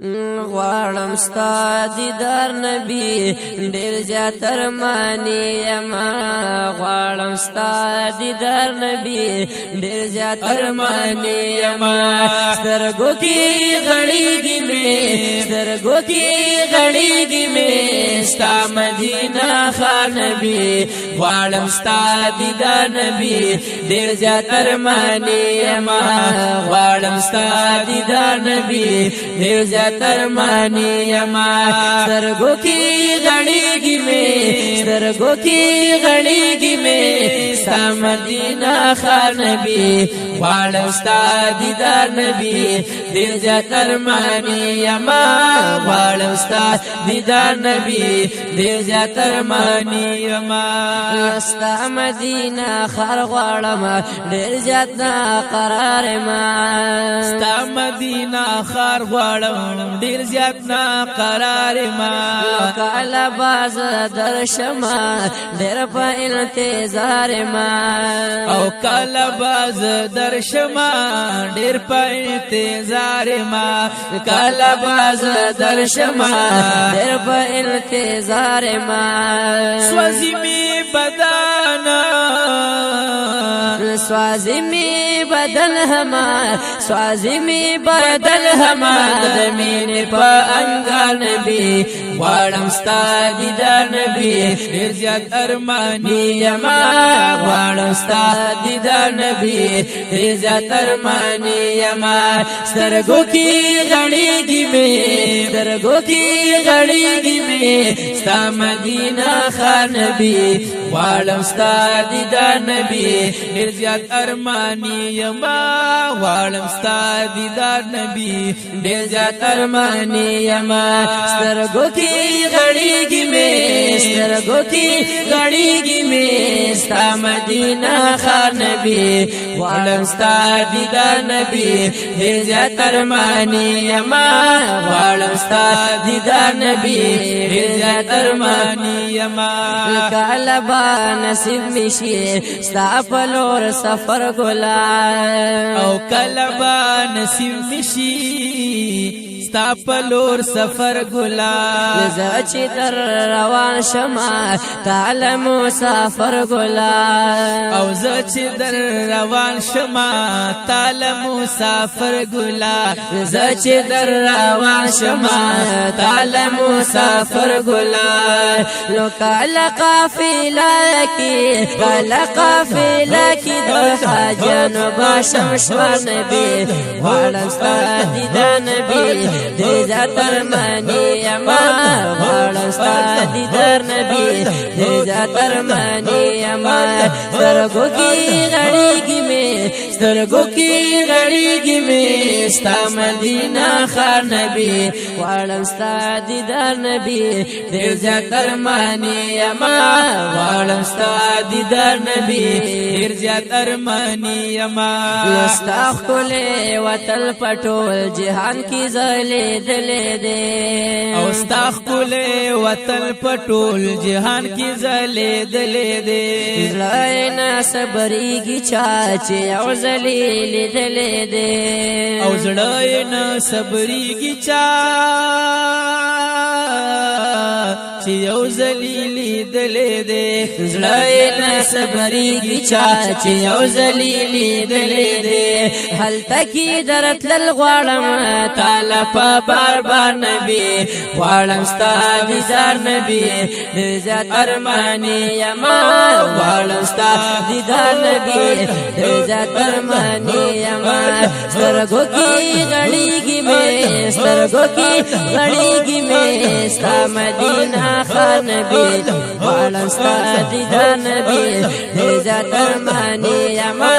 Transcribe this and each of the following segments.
غواړم ستا دیدار نبی ډیر زیات ارمانی یما غواړم ستا دیدار نبی ډیر زیات ارمانی یما سترګو کې غړېږي مې سترګو کې غړېږي مې ستا مدینه ښار نبی غواړم ستا دیدار نبی ډیر زیات ارمانی یما غواړم ستا دیدار نبی ډیر زیات ترمانی یما سترګو کې غړېږي مې سترګو کې غړېږي مې ستا مدینه ښار نبی غواړم ستا دیدار نبی ډېر زیات ارمانی یما غواړم ستا دیدار نبی ډېر زیات ارمانی یما ستا مدینه ښار غواړم ډېر زیات قرار ما ستا مدینه ښار غواړم ډیر زیات نا قرار ما کله باز درشما ډیر په انتظار ما او کله باز درشما ډیر په انتظار ما کله باز درشما ډیر په انتظار ما سوځي می بدانا سوازی می بدن ہمار سوازی می بدن ہمار دمین پا انگار نبی غواړم ستا دیدار نبی ډیر زیات ارمانی یما غواړم ستا دیدار نبی ډیر زیات ارمانی یما سترګو کې غړېږي مې سترګو کې غړېږي مې ستا مدینه ښار نبی غواړم ستا دیدار نبی ډیر زیات ارمانی یما غواړم ستا دیدار نبی ډیر زیات ارمانی یما سترګو کې غړېږي مې سترګو کې غړېږي مې ستا مدینه ښار نبی غواړم ستا دیدار نبی ډیر زیات ارمانی یما غواړم ستا دیدار نبی ډیر زیات ارمانی یما کله با نصیب مشي ستا په لور سفر ګلان او کله با نصیب مشي ستا پلور سفر ګلان زه چې در روان شمه تعالی مسافر ګلان او زه چې در روان شمه تعالی مسافر ګلان زه چې در روان شمه تعالی مسافر ګلان لو کله قافله کې کله قافله کې د حاجانو باشم شو نبی غواړم ستا دیدار نبی ډېر زیات ارمانی یما غواړم ستا دیدار نبی ډېر زیات ارمانی یما سترګو کې غړېږي مې سترګو کې غړېږي مې ستا مدینه ښار نبی غواړم ستا دیدار نبی ډېر زیات ارمانی یما غواړم ستا دیدار نبی ډیر زیات ارمانی یما ستا ښکلی وطن په ټول جهان کې ځلېدلی دی او ستا ښکلی وطن په ټول جهان کې ځلېدلی دی زړه یې نه صبرېږي چا چې یو ځلې لیدلی دی او زړه یې نه صبرېږي چا چې یو ځلې لیدلی دی زړه یې نه صبرېږي چا چې یو ځلې لیدلی دی هلته کې درتلل غواړم تعالی په بار بار نبی غواړم ستا دیدار نبی ډېر زیات ارمانی یما غواړم ستا دیدار نبی ډېر زیات ارمانی یما سترګو کې غړېږي مې سترګو کې غړېږي مې ستا مدینه ښار نبی غواړم ستا دیدار نبی ډېر زیات ارمانی یما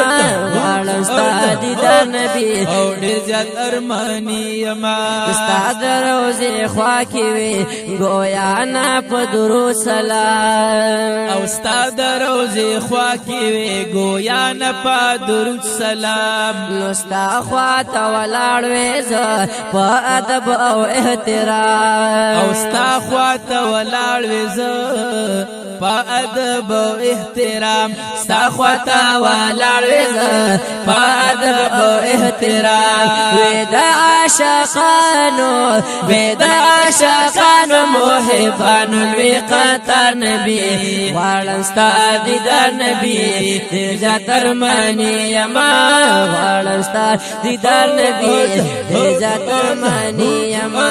غواړم ستا دیدار نبی او ډیر زیات ارمانی یما ستا د روضې خوا کې وي ګویا نه په درود سلام او ستا د روضې خوا کې وي ګویا نه په درود سلام نو ستا خوا ته ولاړ وې زه په ادب او احترام او ستا خوا ته ولاړ وې زه پا ادب و احترام ستا خواتا ولاړ وزه پا ادب و احترام ودا عاشقانو محبانو لوی قطر نبی غواړم ستا دیدار نبی ډېر زیات ارماني یما غواړم ستا دیدار نبی ډېر زیات ارماني یما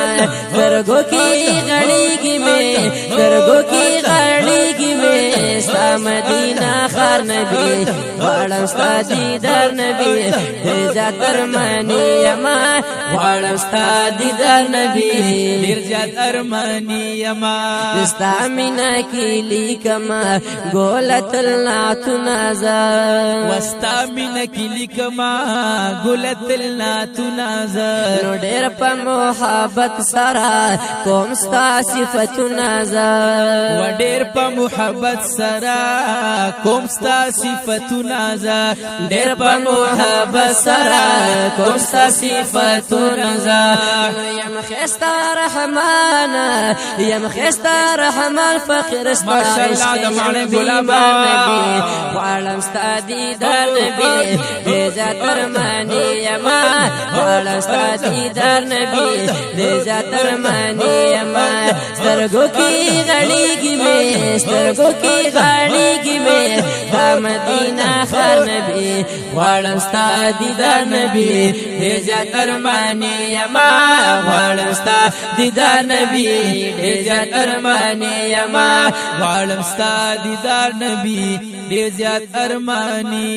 سترګو کې غړېږي مې ستا مدینه ښار نبی غواړم ستا دیدار نبی ډېر زیات ارماني یما غواړم ستا دیدار نبی ډېر زیات ارماني یما ستا مینا کې لیکما ګولت الناتونه زه وستا مینا کې لیکما ګولت الناتونه زه نو ډېر په محبت سره کوم ستا صفتونه زه و ډېر په محبت سره کوم ستا صفتونه زه ډېر په محبت سره کوم ستا صفتونه زه یم خستا رحمان فقیر ستا عشق نبی غواړم ستا دیدار نبی ډېر زیات ارماني یما غواړم ستا دیدار نبی ډېر زیات ارماني یما سترګو کې غړېږي مې دا مدینه ښار نبی غواړم ستا دیدار نبی ډېر زیات ارماني یما غواړم ستا دیدار نبی ډېر زیات ارماني یما غواړم ستا دیدار نبی ډېر زیات ارماني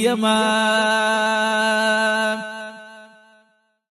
یما